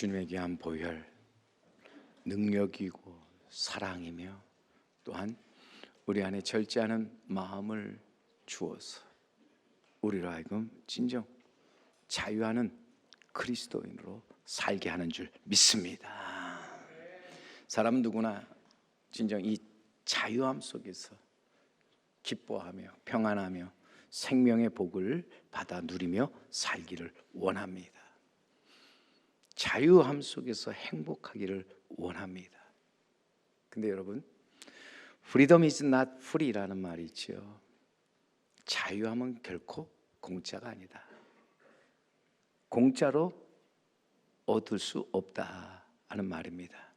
주님의 귀한 보혈, 능력이고 사랑이며 또한 우리 안에 절제하는 마음을 주어서 우리로 하여금 진정 자유하는 그리스도인으로 살게 하는 줄 믿습니다. 사람 누구나 진정 이 자유함 속에서 기뻐하며 평안하며 생명의 복을 받아 누리며 살기를 원합니다. 자유함 속에서 행복하기를 원합니다. 근데 여러분, freedom is not free라는 말이 있죠. 자유함은 결코 공짜가 아니다. 공짜로 얻을 수 없다 하는 말입니다.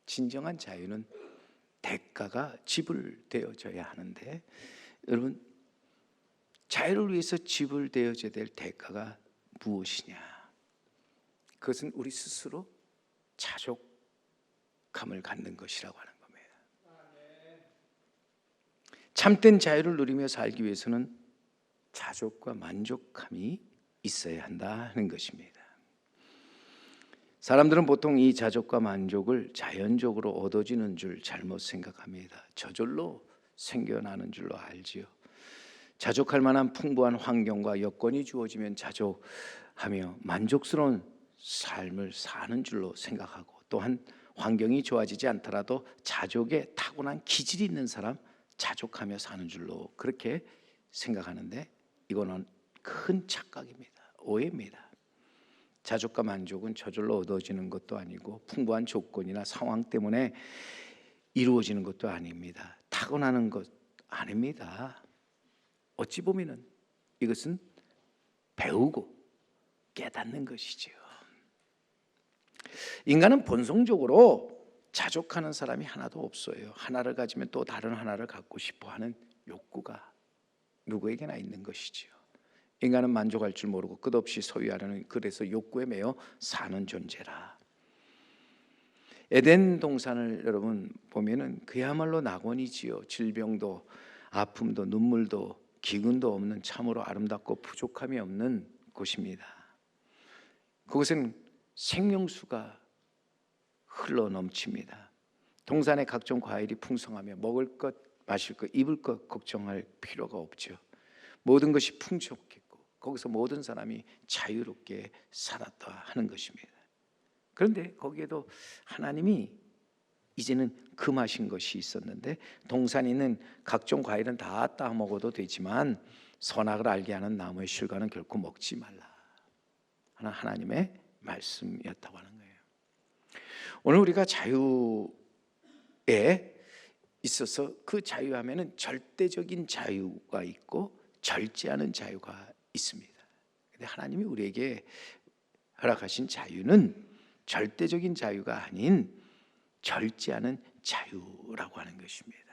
진정한 자유는 대가가 지불되어져야 하는데, 여러분, 자유를 위해서 지불되어져야 될 대가가 무엇이냐? 그것은 우리 스스로 자족감을 갖는 것이라고 하는 겁니다. 참된 자유를 누리며 살기 위해서는 자족과 만족함이 있어야 한다는 것입니다. 사람들은 보통 이 자족과 만족을 자연적으로 얻어지는 줄 잘못 생각합니다. 저절로 생겨나는 줄로 알지요. 자족할 만한 풍부한 환경과 여건이 주어지면 자족하며 만족스러운 삶을 사는 줄로 생각하고, 또한 환경이 좋아지지 않더라도 자족에 타고난 기질이 있는 사람 자족하며 사는 줄로 그렇게 생각하는데, 이거는 큰 착각입니다. 오해입니다. 자족과 만족은 저절로 얻어지는 것도 아니고 풍부한 조건이나 상황 때문에 이루어지는 것도 아닙니다. 타고나는 것 아닙니다. 어찌 보면은 이것은 배우고 깨닫는 것이지요. 인간은 본성적으로 자족하는 사람이 하나도 없어요. 하나를 가지면 또 다른 하나를 갖고 싶어하는 욕구가 누구에게나 있는 것이지요. 인간은 만족할 줄 모르고 끝없이 소유하려는, 그래서 욕구에 매여 사는 존재라. 에덴 동산을 여러분 보면은 그야말로 낙원이지요. 질병도 아픔도 눈물도 기근도 없는 참으로 아름답고 부족함이 없는 곳입니다. 그곳은 생명수가 흘러 넘칩니다. 동산에 각종 과일이 풍성하며 먹을 것, 마실 것, 입을 것 걱정할 필요가 없죠. 모든 것이 풍족했고 거기서 모든 사람이 자유롭게 살았다 하는 것입니다. 그런데 거기에도 하나님이 이제는 금하신 것이 있었는데, 동산에 있는 각종 과일은 다 따먹어도 되지만 선악을 알게 하는 나무의 실과는 결코 먹지 말라 하는 하나님의 말씀이었다고 하는 거예요. 오늘 우리가 자유에 있어서 그 자유하면은 절대적인 자유가 있고 절제하는 자유가 있습니다. 근데 하나님이 우리에게 허락하신 자유는 절대적인 자유가 아닌 절제하는 자유라고 하는 것입니다.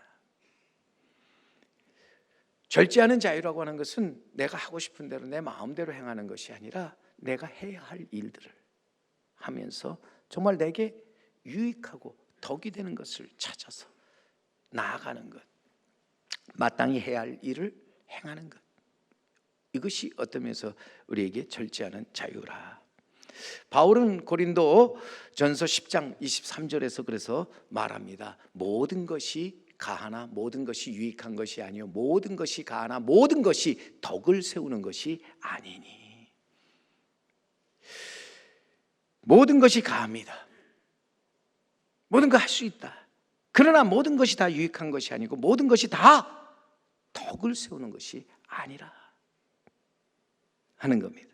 절제하는 자유라고 하는 것은 내가 하고 싶은 대로 내 마음대로 행하는 것이 아니라 내가 해야 할 일들을 하면서 정말 내게 유익하고 덕이 되는 것을 찾아서 나아가는 것, 마땅히 해야 할 일을 행하는 것, 이것이 어떤 면에서 우리에게 절제하는 자유라. 바울은 고린도 전서 10장 23절에서 그래서 말합니다. 모든 것이 가하나 모든 것이 유익한 것이 아니요 모든 것이 가하나 모든 것이 덕을 세우는 것이 아니니. 모든 것이 가합니다. 모든 거 할 수 있다. 그러나 모든 것이 다 유익한 것이 아니고 모든 것이 다 덕을 세우는 것이 아니라 하는 겁니다.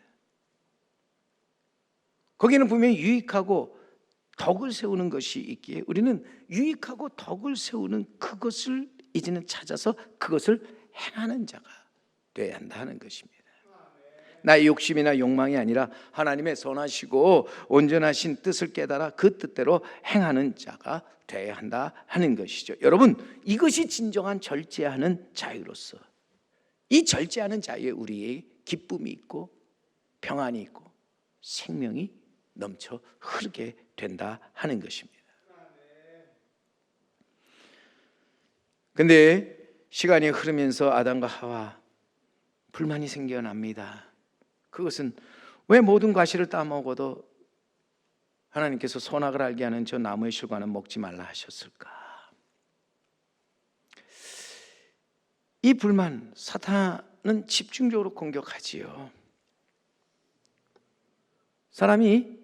거기는 분명히 유익하고 덕을 세우는 것이 있기에 우리는 유익하고 덕을 세우는 그것을 이제는 찾아서 그것을 행하는 자가 되어야 한다는 것입니다. 나의 욕심이나 욕망이 아니라 하나님의 선하시고 온전하신 뜻을 깨달아 그 뜻대로 행하는 자가 되어야 한다 하는 것이죠. 여러분, 이것이 진정한 절제하는 자유로서, 이 절제하는 자유에 우리의 기쁨이 있고 평안이 있고 생명이 넘쳐 흐르게 된다 하는 것입니다. 근데 시간이 흐르면서 아담과 하와 불만이 생겨납니다. 그것은 왜 모든 과실을 따먹어도 하나님께서 선악을 알게 하는 저 나무의 실과는 먹지 말라 하셨을까? 이 불만, 사탄은 집중적으로 공격하지요. 사람이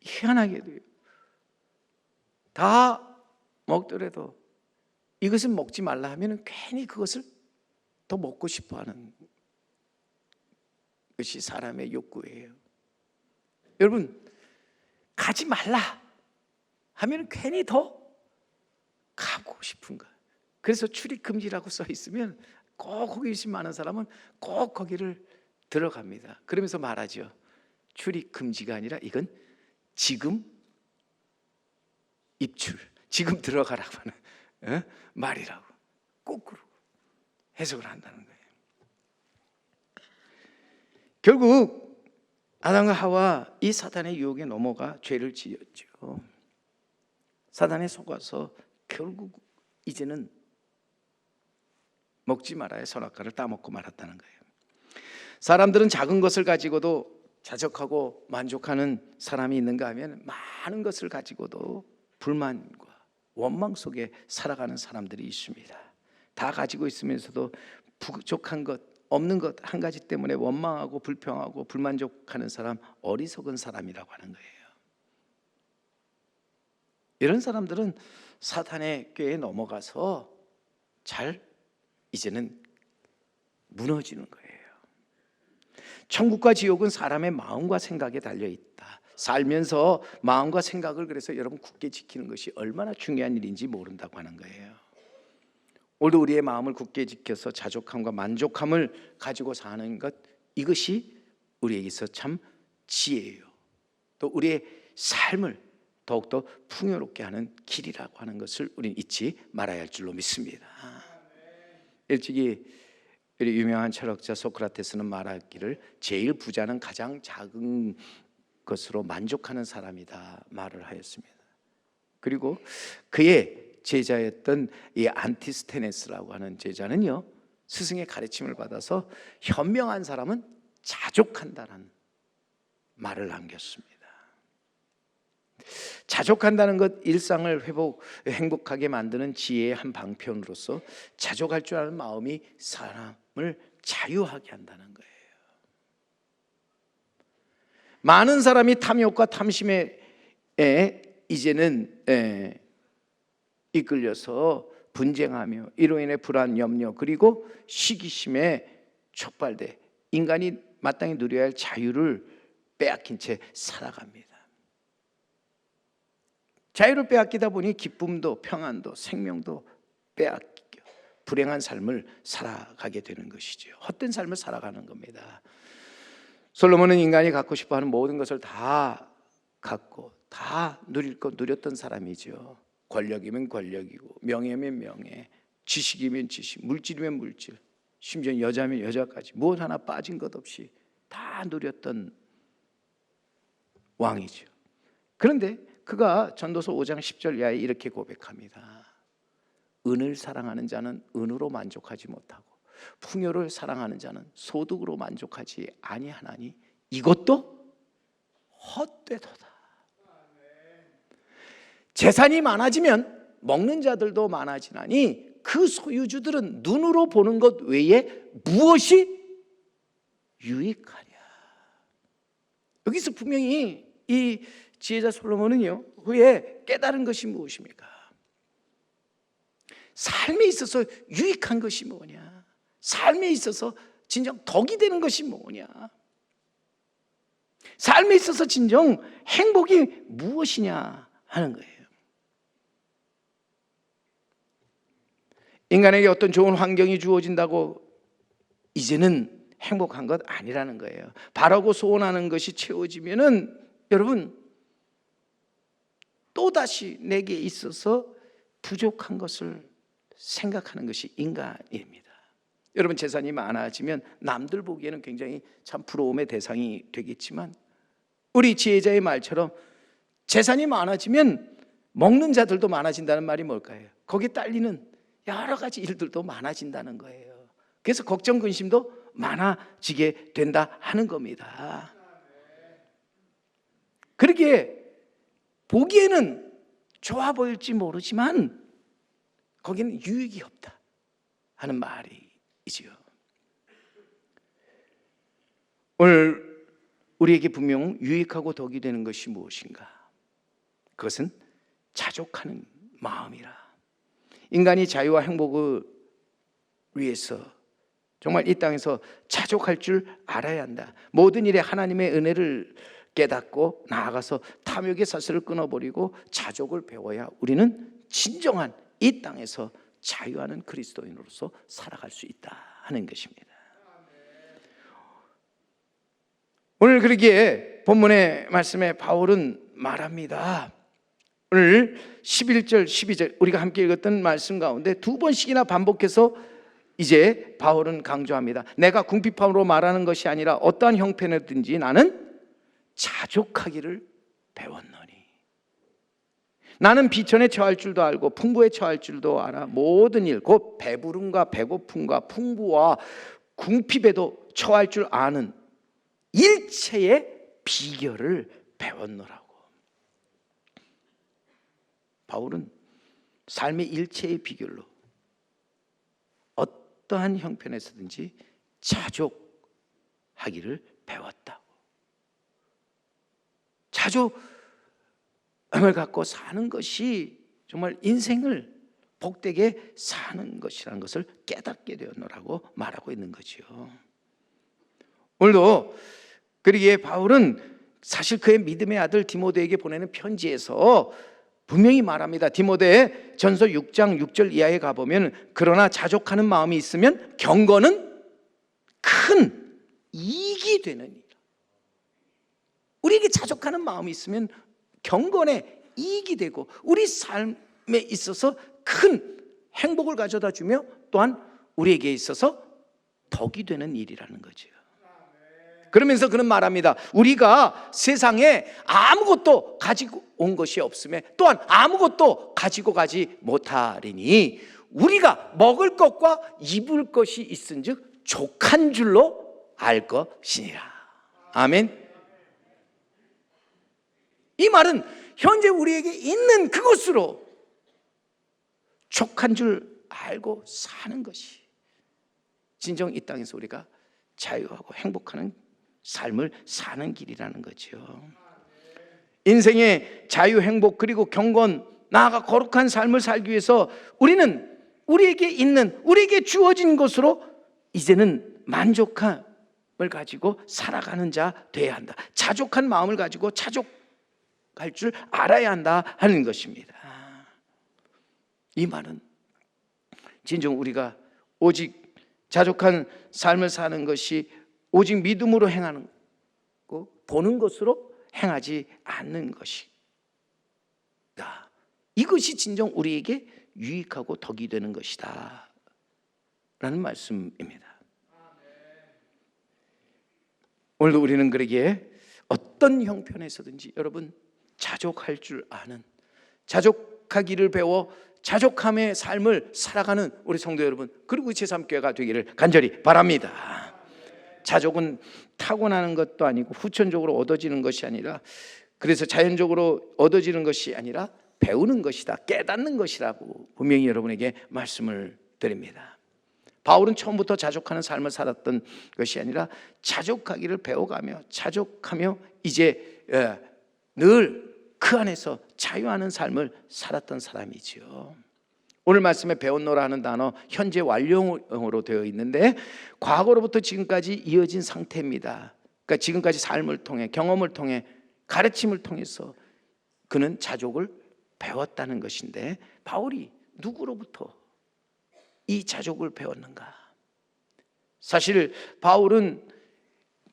희한하게도요, 다 먹더라도 이것은 먹지 말라 하면 괜히 그것을 더 먹고 싶어 하는 것이 사람의 욕구예요. 여러분, 가지 말라 하면 괜히 더 가고 싶은 거예요. 그래서 출입금지라고 써 있으면 꼭 호기심 많은 사람은 꼭 거기를 들어갑니다. 그러면서 말하죠. 출입금지가 아니라 이건 지금 입출, 지금 들어가라고 하는 말이라고 거꾸로 해석을 한다는 거예요. 결국 아담과 하와 이 사탄의 유혹에 넘어가 죄를 지었죠. 사탄에 속아서 결국 이제는 먹지 말아야 선악과를 따먹고 말았다는 거예요. 사람들은 작은 것을 가지고도 자족하고 만족하는 사람이 있는가 하면 많은 것을 가지고도 불만과 원망 속에 살아가는 사람들이 있습니다. 다 가지고 있으면서도 부족한 것, 없는 것 한 가지 때문에 원망하고 불평하고 불만족하는 사람, 어리석은 사람이라고 하는 거예요. 이런 사람들은 사탄의 꾀에 넘어가서 잘 이제는 무너지는 거예요. 천국과 지옥은 사람의 마음과 생각에 달려 있다. 살면서 마음과 생각을 그래서 여러분 굳게 지키는 것이 얼마나 중요한 일인지 모른다고 하는 거예요. 오늘도 우리의 마음을 굳게 지켜서 자족함과 만족함을 가지고 사는 것, 이것이 우리에게서 참 지혜예요. 또 우리의 삶을 더욱더 풍요롭게 하는 길이라고 하는 것을 우리는 잊지 말아야 할 줄로 믿습니다. 일찍이 우리 유명한 철학자 소크라테스는 말하기를 제일 부자는 가장 작은 것으로 만족하는 사람이다 말을 하였습니다. 그리고 그의 제자였던 이 안티스테네스라고 하는 제자는요, 스승의 가르침을 받아서 현명한 사람은 자족한다는 말을 남겼습니다. 자족한다는 것, 일상을 행복하게 만드는 지혜의 한 방편으로서 자족할 줄 아는 마음이 사람을 자유하게 한다는 거예요. 많은 사람이 탐욕과 탐심에 이제는 이끌려서 분쟁하며 이로 인해 불안, 염려, 그리고 시기심에 촉발돼 인간이 마땅히 누려야 할 자유를 빼앗긴 채 살아갑니다. 자유를 빼앗기다 보니 기쁨도 평안도 생명도 빼앗기고 불행한 삶을 살아가게 되는 것이죠. 헛된 삶을 살아가는 겁니다. 솔로몬은 인간이 갖고 싶어하는 모든 것을 다 갖고 다 누릴 것 누렸던 사람이죠. 권력이면 권력이고 명예면 명예, 지식이면 지식, 물질이면 물질, 심지어 여자면 여자까지 무엇 하나 빠진 것 없이 다 누렸던 왕이죠. 그런데 그가 전도서 5장 10절 이하에 이렇게 고백합니다. 은을 사랑하는 자는 은으로 만족하지 못하고 풍요를 사랑하는 자는 소득으로 만족하지 아니하나니 이것도 헛되도다. 재산이 많아지면 먹는 자들도 많아지나니 그 소유주들은 눈으로 보는 것 외에 무엇이 유익하냐. 여기서 분명히 이 지혜자 솔로몬은요, 후에 깨달은 것이 무엇입니까? 삶에 있어서 유익한 것이 뭐냐, 삶에 있어서 진정 덕이 되는 것이 뭐냐, 삶에 있어서 진정 행복이 무엇이냐 하는 거예요. 인간에게 어떤 좋은 환경이 주어진다고 이제는 행복한 것 아니라는 거예요. 바라고 소원하는 것이 채워지면은 여러분 또다시 내게 있어서 부족한 것을 생각하는 것이 인간입니다. 여러분 재산이 많아지면 남들 보기에는 굉장히 참 부러움의 대상이 되겠지만 우리 지혜자의 말처럼 재산이 많아지면 먹는 자들도 많아진다는 말이 뭘까요? 거기에 딸리는 여러 가지 일들도 많아진다는 거예요. 그래서 걱정 근심도 많아지게 된다 하는 겁니다. 그렇게 보기에는 좋아 보일지 모르지만 거기는 유익이 없다 하는 말이지요. 오늘 우리에게 분명 유익하고 덕이 되는 것이 무엇인가? 그것은 자족하는 마음이라. 인간이 자유와 행복을 위해서 정말 이 땅에서 자족할 줄 알아야 한다. 모든 일에 하나님의 은혜를 깨닫고 나아가서 탐욕의 사슬을 끊어버리고 자족을 배워야 우리는 진정한 이 땅에서 자유하는 그리스도인으로서 살아갈 수 있다 하는 것입니다. 오늘 그러기에 본문의 말씀에 바울은 말합니다. 오늘 11절 12절 우리가 함께 읽었던 말씀 가운데 두 번씩이나 반복해서 이제 바울은 강조합니다. 내가 궁핍함으로 말하는 것이 아니라 어떠한 형편이든지 나는 자족하기를 배웠노니. 나는 비천에 처할 줄도 알고 풍부에 처할 줄도 알아. 모든 일 곧 배부름과 배고픔과 풍부와 궁핍에도 처할 줄 아는 일체의 비결을 배웠노라고. 바울은 삶의 일체의 비결로 어떠한 형편에서든지 자족하기를 배웠다고. 자족함을 갖고 사는 것이 정말 인생을 복되게 사는 것이라는 것을 깨닫게 되었노라고 말하고 있는 거죠. 오늘도 그러기에 바울은 사실 그의 믿음의 아들 디모데에게 보내는 편지에서 분명히 말합니다. 디모데 전서 6장 6절 이하에 가보면 그러나 자족하는 마음이 있으면 경건은 큰 이익이 되는 일. 우리에게 자족하는 마음이 있으면 경건에 이익이 되고 우리 삶에 있어서 큰 행복을 가져다 주며 또한 우리에게 있어서 덕이 되는 일이라는 거죠. 그러면서 그는 말합니다. 우리가 세상에 아무것도 가지고 온 것이 없음에 또한 아무것도 가지고 가지 못하리니 우리가 먹을 것과 입을 것이 있은즉 족한 줄로 알 것이니라. 아멘. 이 말은 현재 우리에게 있는 그것으로 족한 줄 알고 사는 것이 진정 이 땅에서 우리가 자유하고 행복하는 삶을 사는 길이라는 거죠. 인생의 자유, 행복 그리고 경건 나아가 거룩한 삶을 살기 위해서 우리는 우리에게 있는 우리에게 주어진 것으로 이제는 만족함을 가지고 살아가는 자 돼야 한다. 자족한 마음을 가지고 자족할 줄 알아야 한다 하는 것입니다. 이 말은 진정 우리가 오직 자족한 삶을 사는 것이 오직 믿음으로 행하는 거, 보는 것으로 행하지 않는 것이다. 이것이 진정 우리에게 유익하고 덕이 되는 것이다 라는 말씀입니다. 오늘도 우리는 그러기에 어떤 형편에서든지 여러분 자족할 줄 아는, 자족하기를 배워 자족함의 삶을 살아가는 우리 성도 여러분 그리고 제3교회가 되기를 간절히 바랍니다. 자족은 타고나는 것도 아니고 후천적으로 얻어지는 것이 아니라, 그래서 자연적으로 얻어지는 것이 아니라 배우는 것이다, 깨닫는 것이라고 분명히 여러분에게 말씀을 드립니다. 바울은 처음부터 자족하는 삶을 살았던 것이 아니라 자족하기를 배워가며 자족하며 이제 늘 그 안에서 자유하는 삶을 살았던 사람이지요. 오늘 말씀에 배웠노라 하는 단어 현재 완료형으로 되어 있는데 과거로부터 지금까지 이어진 상태입니다. 그러니까 지금까지 삶을 통해, 경험을 통해, 가르침을 통해서 그는 자족을 배웠다는 것인데, 바울이 누구로부터 이 자족을 배웠는가? 사실 바울은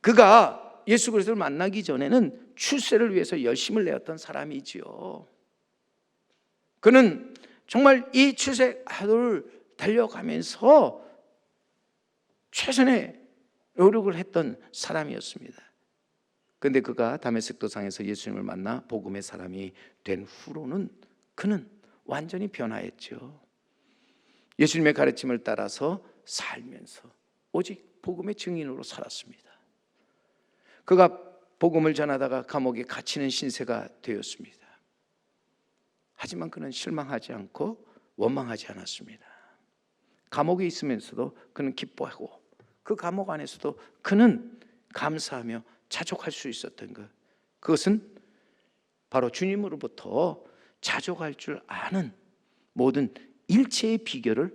그가 예수 그리스도를 만나기 전에는 출세를 위해서 열심을 내었던 사람이지요. 그는 정말 이 출세하도를 달려가면서 최선의 노력을 했던 사람이었습니다. 그런데 그가 다메섹 도상에서 예수님을 만나 복음의 사람이 된 후로는 그는 완전히 변화했죠. 예수님의 가르침을 따라서 살면서 오직 복음의 증인으로 살았습니다. 그가 복음을 전하다가 감옥에 갇히는 신세가 되었습니다. 하지만 그는 실망하지 않고 원망하지 않았습니다. 감옥에 있으면서도 그는 기뻐하고 그 감옥 안에서도 그는 감사하며 자족할 수 있었던 것, 그것은 바로 주님으로부터 자족할 줄 아는 모든 일체의 비결을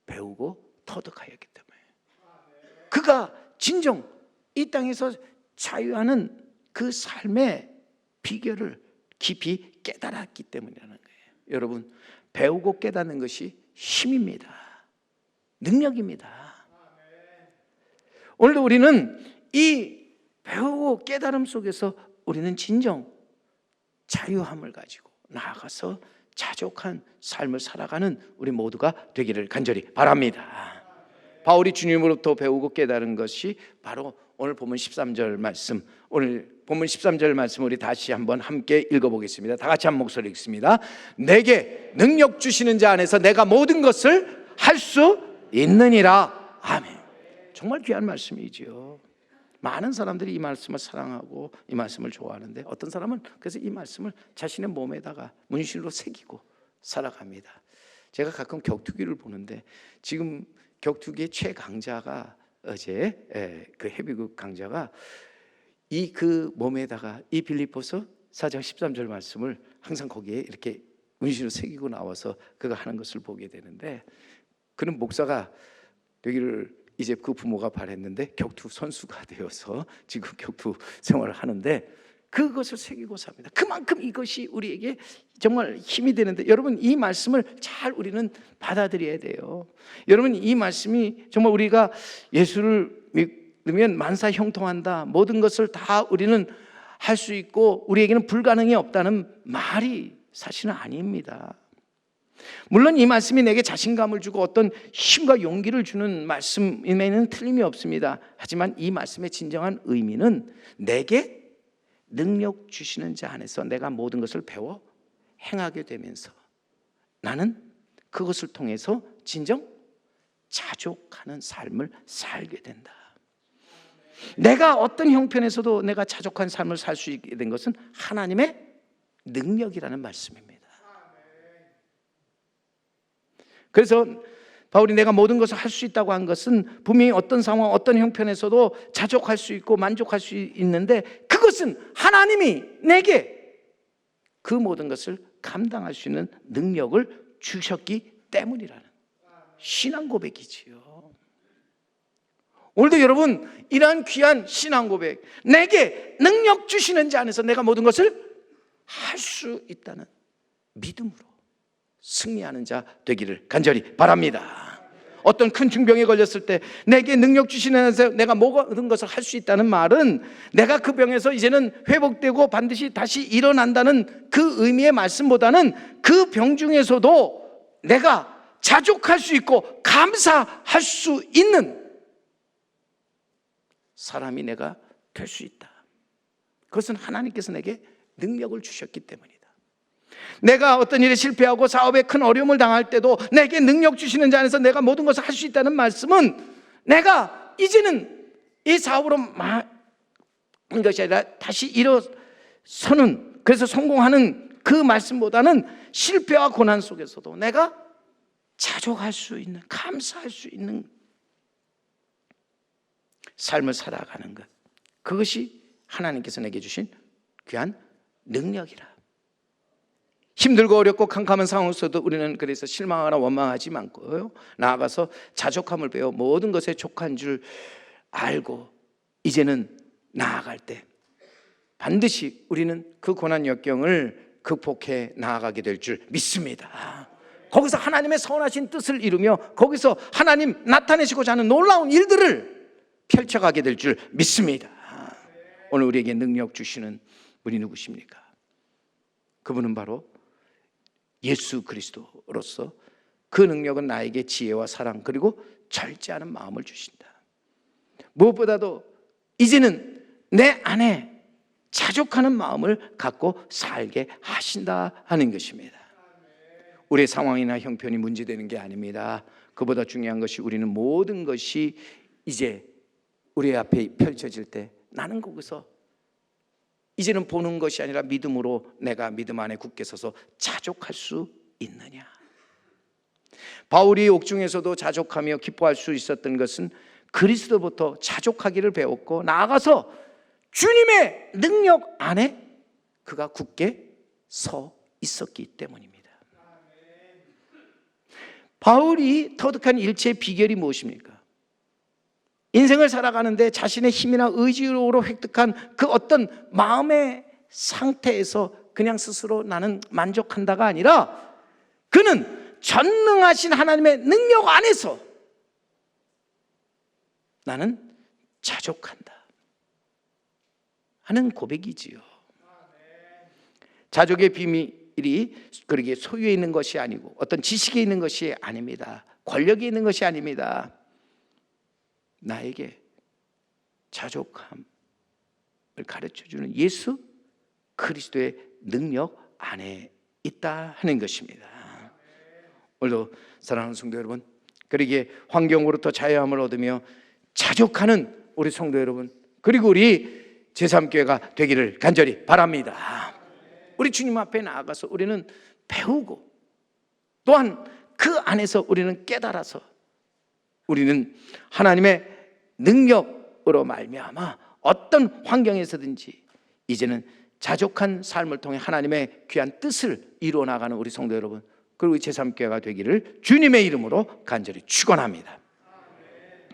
배우고 터득하였기 때문에, 그가 진정 이 땅에서 자유하는 그 삶의 비결을 깊이 깨달았기 때문이라는 거예요. 여러분, 배우고 깨닫는 것이 힘입니다. 능력입니다. 오늘도 우리는 이 배우고 깨달음 속에서 우리는 진정 자유함을 가지고 나아가서 자족한 삶을 살아가는 우리 모두가 되기를 간절히 바랍니다. 바울이 주님으로부터 배우고 깨달은 것이 바로 오늘 본문 13절 말씀, 오늘 본문 13절 말씀 우리 다시 한번 함께 읽어보겠습니다. 다 같이 한 목소리 읽습니다. 내게 능력 주시는 자 안에서 내가 모든 것을 할 수 있느니라. 아멘. 정말 귀한 말씀이지요. 많은 사람들이 이 말씀을 사랑하고 이 말씀을 좋아하는데, 어떤 사람은 그래서 이 말씀을 자신의 몸에다가 문신으로 새기고 살아갑니다. 제가 가끔 격투기를 보는데, 지금 격투기의 최강자가 어제 그 헤비급 강자가 이 그 몸에다가 이 빌립보서 4장 13절 말씀을 항상 거기에 이렇게 문신으로 새기고 나와서 그가 하는 것을 보게 되는데, 그는 목사가 되기를 이제 그 부모가 바랬는데 격투 선수가 되어서 지금 격투 생활을 하는데 그것을 새기고 삽니다. 그만큼 이것이 우리에게 정말 힘이 되는데, 여러분 이 말씀을 잘 우리는 받아들여야 돼요. 여러분 이 말씀이 정말 우리가 예수를 믿으면 만사 형통한다, 모든 것을 다 우리는 할 수 있고 우리에게는 불가능이 없다는 말이 사실은 아닙니다. 물론 이 말씀이 내게 자신감을 주고 어떤 힘과 용기를 주는 말씀임에는 틀림이 없습니다. 하지만 이 말씀의 진정한 의미는 내게 능력 주시는 자 안에서 내가 모든 것을 배워 행하게 되면서 나는 그것을 통해서 진정 자족하는 삶을 살게 된다. 내가 어떤 형편에서도 내가 자족한 삶을 살 수 있게 된 것은 하나님의 능력이라는 말씀입니다. 그래서 바울이 내가 모든 것을 할 수 있다고 한 것은 분명히 어떤 상황, 어떤 형편에서도 자족할 수 있고 만족할 수 있는데, 그것은 하나님이 내게 그 모든 것을 감당할 수 있는 능력을 주셨기 때문이라는 신앙 고백이지요. 오늘도 여러분 이러한 귀한 신앙 고백, 내게 능력 주시는 자 안에서 내가 모든 것을 할 수 있다는 믿음으로 승리하는 자 되기를 간절히 바랍니다. 어떤 큰 중병에 걸렸을 때 내게 능력 주시는 안에서 내가 모든 것을 할 수 있다는 말은 내가 그 병에서 이제는 회복되고 반드시 다시 일어난다는 그 의미의 말씀보다는 그 병 중에서도 내가 자족할 수 있고 감사할 수 있는 사람이 내가 될 수 있다. 그것은 하나님께서 내게 능력을 주셨기 때문이다. 내가 어떤 일에 실패하고 사업에 큰 어려움을 당할 때도 내게 능력 주시는 자 안에서 내가 모든 것을 할 수 있다는 말씀은 내가 이제는 이 사업으로 망한 것이 아니라 다시 일어서는, 그래서 성공하는 그 말씀보다는 실패와 고난 속에서도 내가 자족할 수 있는, 감사할 수 있는 삶을 살아가는 것, 그것이 하나님께서 내게 주신 귀한 능력이라. 힘들고 어렵고 캄캄한 상황에서도 우리는 그래서 실망하거나 원망하지 않고요, 나아가서 자족함을 배워 모든 것에 족한 줄 알고 이제는 나아갈 때 반드시 우리는 그 고난 역경을 극복해 나아가게 될 줄 믿습니다. 거기서 하나님의 선하신 뜻을 이루며 거기서 하나님 나타내시고자 하는 놀라운 일들을 펼쳐가게 될 줄 믿습니다. 오늘 우리에게 능력 주시는 분이 누구십니까? 그분은 바로 예수 그리스도로서 그 능력은 나에게 지혜와 사랑 그리고 절제하는 마음을 주신다. 무엇보다도 이제는 내 안에 자족하는 마음을 갖고 살게 하신다 하는 것입니다. 우리의 상황이나 형편이 문제되는 게 아닙니다. 그보다 중요한 것이 우리는 모든 것이 이제 우리 앞에 펼쳐질 때 나는 거기서 이제는 보는 것이 아니라 믿음으로 내가 믿음 안에 굳게 서서 자족할 수 있느냐? 바울이 옥중에서도 자족하며 기뻐할 수 있었던 것은 그리스도부터 자족하기를 배웠고, 나아가서 주님의 능력 안에 그가 굳게 서 있었기 때문입니다. 바울이 터득한 일체의 비결이 무엇입니까? 인생을 살아가는데 자신의 힘이나 의지로 획득한 그 어떤 마음의 상태에서 그냥 스스로 나는 만족한다가 아니라, 그는 전능하신 하나님의 능력 안에서 나는 자족한다 하는 고백이지요. 자족의 비밀이 그러기에 소유에 있는 것이 아니고 어떤 지식에 있는 것이 아닙니다. 권력에 있는 것이 아닙니다. 나에게 자족함을 가르쳐주는 예수 그리스도의 능력 안에 있다 하는 것입니다. 오늘도 사랑하는 성도 여러분, 그러기에 환경으로부터 자유함을 얻으며 자족하는 우리 성도 여러분, 그리고 우리 제3교회가 되기를 간절히 바랍니다. 우리 주님 앞에 나아가서 우리는 배우고, 또한 그 안에서 우리는 깨달아서 우리는 하나님의 능력으로 말미암아 어떤 환경에서든지 이제는 자족한 삶을 통해 하나님의 귀한 뜻을 이루어 나가는 우리 성도 여러분, 그리고 제3교회가 되기를 주님의 이름으로 간절히 축원합니다.